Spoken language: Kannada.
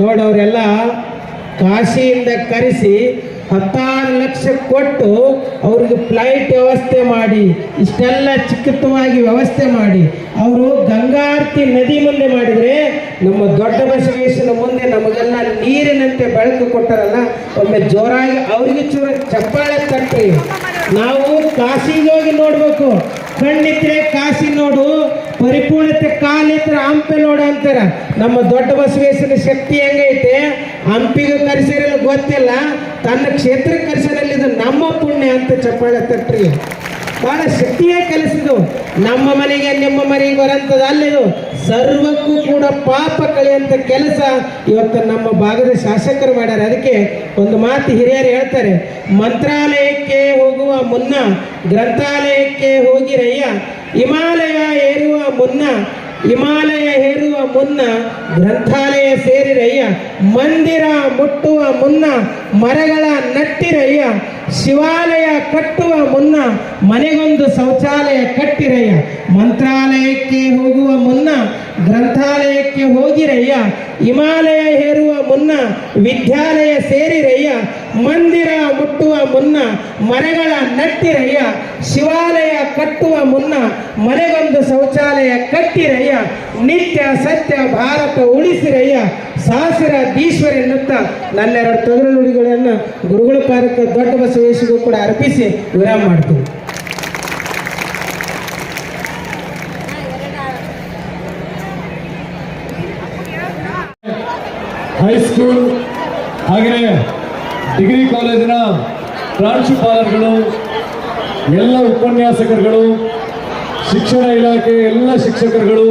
ನೋಡವರೆಲ್ಲ ಕಾಶಿಯಿಂದ ಕರೆಸಿ 16 ಲಕ್ಷ ಕೊಟ್ಟು ಅವ್ರಿಗೆ ಫ್ಲೈಟ್ ವ್ಯವಸ್ಥೆ ಮಾಡಿ ಇಷ್ಟೆಲ್ಲ ಚಿಕ್ಕತವಾಗಿ ವ್ಯವಸ್ಥೆ ಮಾಡಿ ಅವರು ಗಂಗಾರ್ತಿ ನದಿ ಮುಂದೆ ಮಾಡಿದರೆ ನಮ್ಮ ದೊಡ್ಡ ಬಸವೇಶ್ವರ ಮುಂದೆ ನಮಗೆಲ್ಲ ನೀರಿನಂತೆ ಬೆಳಕು ಕೊಟ್ಟರಲ್ಲ, ಒಮ್ಮೆ ಜೋರಾಗಿ ಅವ್ರಿಗೆ ಚೂರ ಚಪ್ಪಾಳೆ ತಟ್ಟಿ. ನಾವು ಕಾಶಿಗೆ ಹೋಗಿ ನೋಡ್ಬೇಕು. ಕಣ್ಣಿದ್ರೆ ಕಾಶಿ ನೋಡು, ಪರಿಪೂರ್ಣತೆ ಕಾಲಿದ್ರೆ ಹಂಪೆ ನೋಡು ಅಂತಾರ. ನಮ್ಮ ದೊಡ್ಡ ಬಸವೇಶ್ವರ ಶಕ್ತಿ ಹೆಂಗೈತೆ, ಹಂಪಿಗೆ ಕರೆಸಿರಲು ಗೊತ್ತಿಲ್ಲ, ತನ್ನ ಕ್ಷೇತ್ರಕ್ಕೆ ಕರೆಸಿರಲ್ಲಿ ಇದು ನಮ್ಮ ಪುಣ್ಯ ಅಂತ ಚಪ್ಪಾಳೆ ತಟ್ರಿ. ಬಹಳ ಶಕ್ತಿಯೇ ಕಲಿಸಿದು. ನಮ್ಮ ಮನೆಗೆ ನಿಮ್ಮ ಮನೆಗೆ ಬರಂಥದ್ದು ಅಲ್ಲಿದು. ಸರ್ವಕ್ಕೂ ಕೂಡ ಪಾಪ ಕಳೆಯುವಂಥ ಕೆಲಸ ಇವತ್ತು ನಮ್ಮ ಭಾಗದ ಶಾಸಕರು ಮಾಡ್ಯಾರ. ಅದಕ್ಕೆ ಒಂದು ಮಾತು ಹಿರಿಯರು ಹೇಳ್ತಾರೆ, ಮಂತ್ರಾಲಯಕ್ಕೆ ಹೋಗುವ ಮುನ್ನ ಗ್ರಂಥಾಲಯಕ್ಕೆ ಹೋಗಿರಯ್ಯ, ಹಿಮಾಲಯ ಏರುವ ಮುನ್ನ ಗ್ರಂಥಾಲಯ ಸೇರಿರಯ್ಯ, ಮಂದಿರ ಮುಟ್ಟುವ ಮುನ್ನ ಮರಗಳ ನಟ್ಟಿರಯ್ಯ, ಶಿವಾಲಯ ಕಟ್ಟುವ ಮುನ್ನ ಮನೆಗೊಂದು ಶೌಚಾಲಯ ಕಟ್ಟಿರಯ್ಯ, ಮಂತ್ರಾಲಯಕ್ಕೆ ಹೋಗುವ ಮುನ್ನ ಗ್ರಂಥಾಲಯಕ್ಕೆ ಹೋಗಿರಯ್ಯ, ಹಿಮಾಲಯ ಹೇರುವ ಮುನ್ನ ವಿದ್ಯಾಲಯ ಸೇರಿರಯ್ಯ, ಮಂದಿರ ಮುಟ್ಟುವ ಮುನ್ನ ಮರಗಳ ನಟ್ಟಿರಯ್ಯ, ಶಿವಾಲಯ ಕಟ್ಟುವ ಮುನ್ನ ಮನೆಗೊಂದು ಶೌಚಾಲಯ ಕಟ್ಟಿರಯ್ಯ, ನಿತ್ಯ ಸತ್ಯ ಭಾರತ ಉಳಿಸಿರಯ್ಯ, ಸಹಸ್ರಾಧೀಶ್ವರ ಎನ್ನುತ್ತ ನನ್ನೆರಡು ತೊಗರು ನುಡಿಗಳನ್ನು ಗುರುಗಳ ಪಾದಕ್ಕೆ ದೊಡ್ಡ ಬಸವೇಶ್ವರಿಗೂ ಕೂಡ ಅರ್ಪಿಸಿ ವಿರಾಮ ಮಾಡ್ತೀನಿ. ಹೈಸ್ಕೂಲ್ ಹಾಗೆಯೇ ಡಿಗ್ರಿ ಕಾಲೇಜಿನ ಪ್ರಾಂಶುಪಾಲರುಗಳು, ಎಲ್ಲ ಉಪನ್ಯಾಸಕರುಗಳು, ಶಿಕ್ಷಣ ಇಲಾಖೆ ಎಲ್ಲ ಶಿಕ್ಷಕರುಗಳು